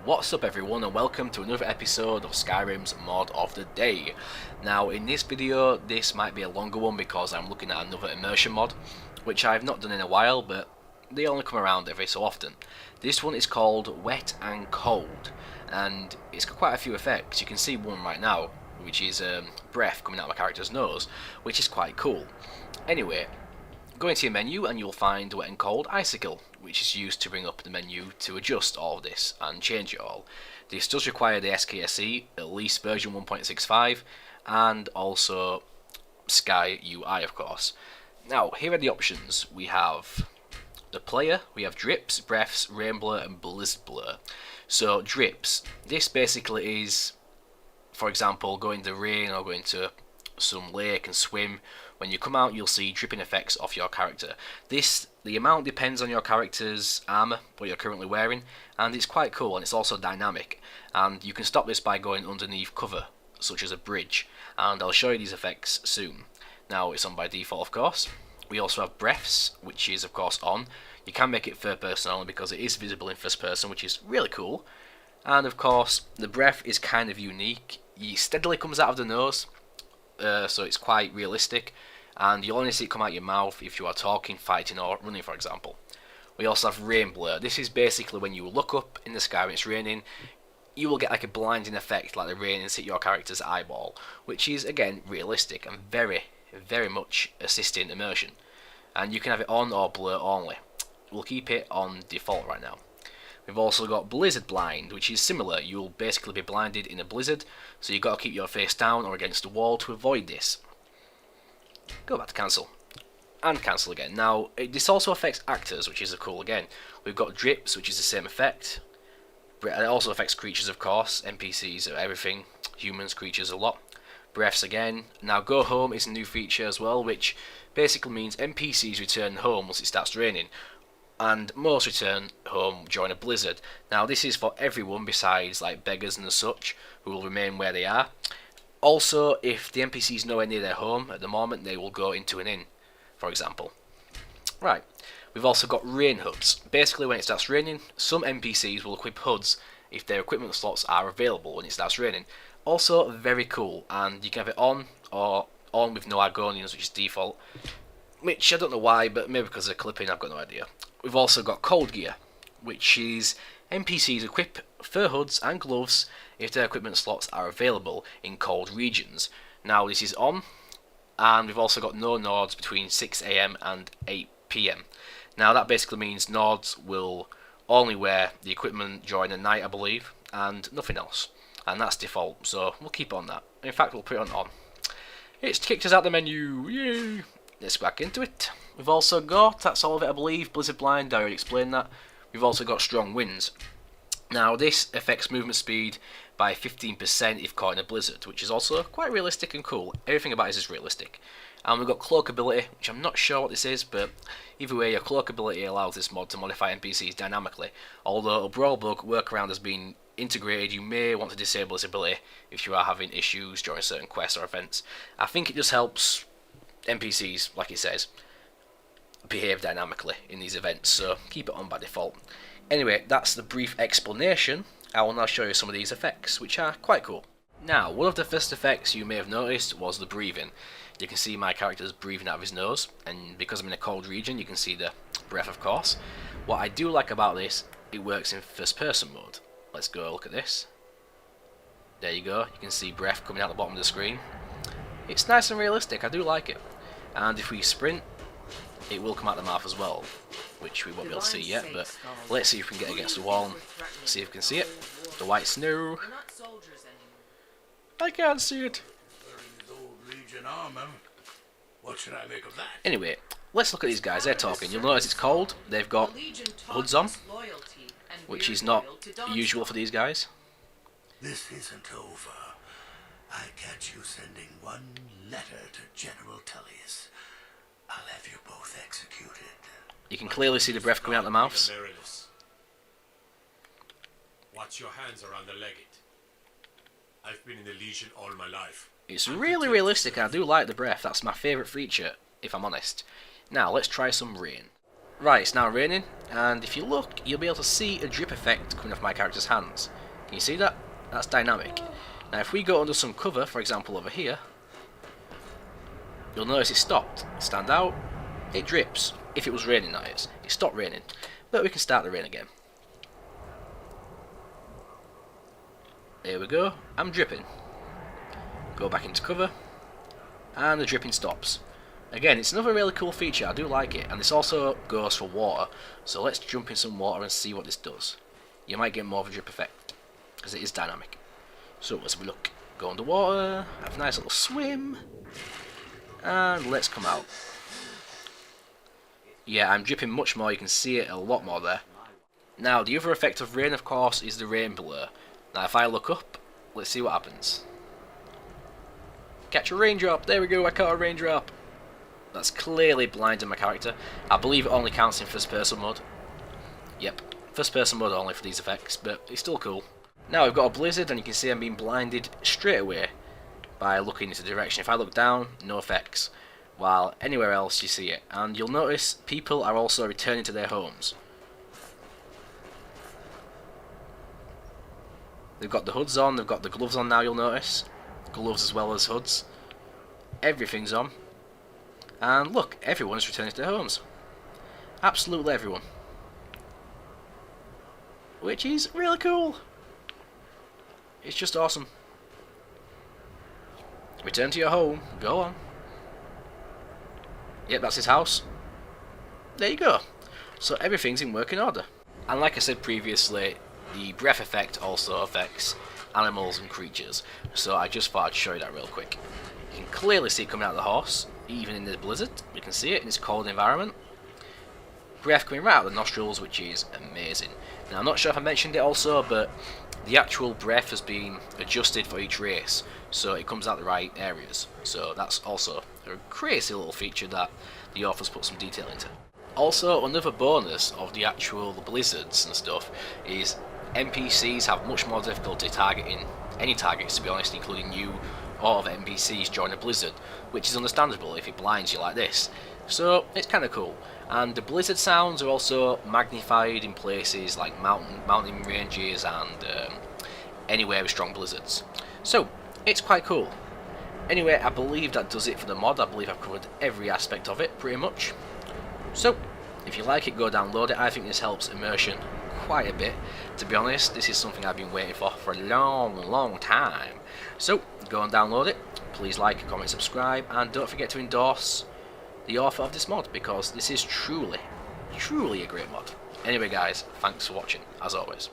What's up everyone and welcome to another episode of Skyrim's Mod of the Day. Now in this video, this might be a longer one because I'm looking at another immersion mod, which I've not done in a while, but they only come around every so often. This one is called Wet and Cold, and it's got quite a few effects. You can see one right now, which is breath coming out of my character's nose, which is quite cool. Anyway, go into your menu and you'll find Wet and Cold Icicle, which is used to bring up the menu to adjust all of this and change it all. This does require the SKSE, at least version 1.65, and also Sky UI of course. Now, here are the options. We have the player, we have drips, breaths, Rambler and blizzard blur. So drips, this basically is, for example, going to rain or going to some lake and swim. When you come out, you'll see dripping effects off your character. The amount depends on your character's armor, what you're currently wearing, and it's quite cool, and it's also dynamic. And you can stop this by going underneath cover, such as a bridge, and I'll show you these effects soon. Now, it's on by default, of course. We also have breaths, which is, of course, on. You can make it third person only because it is visible in first person, which is really cool. And, of course, the breath is kind of unique. It steadily comes out of the nose, so it's quite realistic, and you'll only see it come out your mouth if you are talking, fighting or running, for example. We also have Rambler. This is basically when you look up in the sky when it's raining, you will get like a blinding effect, like the rain hit your character's eyeball, which is again realistic and very much assisting immersion. And you can have it on or blur only. We'll keep it on default right now. We've also got Blizzard Blind, which is similar. You'll basically be blinded in a blizzard, so you've got to keep your face down or against the wall to avoid this. Go back to cancel. And cancel again. Now, this also affects actors, which is cool again. We've got drips, which is the same effect. It also affects creatures, of course. NPCs, everything. Humans, creatures, a lot. Breaths again. Now, Go Home is a new feature as well, which basically means NPCs return home once it starts raining, and most return home during a blizzard. Now this is for everyone besides like beggars and such, who will remain where they are. Also, if the NPC is nowhere near their home at the moment, they will go into an inn, for example. Right, we've also got rain hoods. Basically when it starts raining, some NPCs will equip hoods if their equipment slots are available when it starts raining. Also very cool, and you can have it on or on with no Argonians, which is default. Which I don't know why, but maybe because of clipping, I've got no idea. We've also got cold gear, which is NPCs equip fur hoods and gloves if their equipment slots are available in cold regions. Now this is on, and we've also got no Nords between 6 AM and 8 PM. Now that basically means Nords will only wear the equipment during the night, I believe, and nothing else. And that's default, so we'll keep on that. In fact, we'll put it on. It's kicked us out the menu, yay! Let's go back into it. We've also got, that's all of it I believe, Blizzard Blind, I already explained that. We've also got Strong Winds. Now this affects movement speed by 15% if caught in a blizzard, which is also quite realistic and cool. Everything about it is realistic. And we've got Cloak ability, which I'm not sure what this is, but either way, your Cloak ability allows this mod to modify NPCs dynamically. Although a Brawl Bug workaround has been integrated, you may want to disable this ability if you are having issues during certain quests or events. I think it just helps NPCs, like it says, behave dynamically in these events, so keep it on by default. Anyway, that's the brief explanation. I will now show you some of these effects, which are quite cool. Now, one of the first effects you may have noticed was the breathing. You can see my character's breathing out of his nose, and because I'm in a cold region, you can see the breath, of course. What I do like about this, it works in first person mode. Let's go look at this. There you go, you can see breath coming out the bottom of the screen. It's nice and realistic, I do like it. And if we sprint, it will come out the mouth as well, which we won't be able to see yet, but let's see if we can get against the wall and see if we can see it. The white snow. I can't see it. What should I make of that? Anyway, let's look at these guys, they're talking. You'll notice it's cold, they've got hoods on, which is not usual for these guys. This isn't over. I catch you sending one letter to General Tullius. I'll have you both executed. You can clearly see the breath coming out the mouths. Watch your hands around the legate. I've been in the Legion all my life. It's really realistic, I do like the breath, that's my favourite feature, if I'm honest. Now, let's try some rain. Right, it's now raining, and if you look, you'll be able to see a drip effect coming off my character's hands. Can you see that? That's dynamic. Now if we go under some cover, for example over here, you'll notice it stopped. Stand out, it drips. If it was raining, that is. It stopped raining. But we can start the rain again. There we go, I'm dripping. Go back into cover, and the dripping stops. Again, it's another really cool feature, I do like it, and this also goes for water, so let's jump in some water and see what this does. You might get more of a drip effect, because it is dynamic. So let's have a look. Go underwater, have a nice little swim, and let's come out. Yeah, I'm dripping much more, you can see it a lot more there. Now, the other effect of rain, of course, is the rain blur. Now, if I look up, let's see what happens. Catch a raindrop, there we go, I caught a raindrop. That's clearly blinding my character. I believe it only counts in first person mode. Yep, first person mode only for these effects, but it's still cool. Now we've got a blizzard and you can see I'm being blinded straight away by looking into the direction. If I look down, no effects, while anywhere else you see it. And you'll notice people are also returning to their homes. They've got the hoods on, they've got the gloves on now, you'll notice. Gloves as well as hoods. Everything's on. And look, everyone's returning to their homes. Absolutely everyone. Which is really cool. It's just awesome. Return to your home. Go on. Yep, that's his house. There you go. So everything's in working order. And like I said previously, the breath effect also affects animals and creatures. So I just thought I'd show you that real quick. You can clearly see it coming out of the horse. Even in the blizzard, you can see it in this cold environment. Breath coming right out of the nostrils, which is amazing. Now, I'm not sure if I mentioned it also, but the actual breath has been adjusted for each race, so it comes out the right areas. So that's also a crazy little feature that the authors put some detail into. Also, another bonus of the actual blizzards and stuff is NPCs have much more difficulty targeting any targets, to be honest, including you or other NPCs during a blizzard, which is understandable if it blinds you like this. So it's kind of cool. And the blizzard sounds are also magnified in places like mountain ranges and anywhere with strong blizzards. So it's quite cool. Anyway, I believe that does it for the mod. I believe I've covered every aspect of it pretty much. So if you like it, go download it. I think this helps immersion quite a bit. To be honest, this is something I've been waiting for a long time. So go and download it. Please like, comment, subscribe, and don't forget to endorse the author of this mod, because this is truly a great mod. Anyway guys, thanks for watching, as always.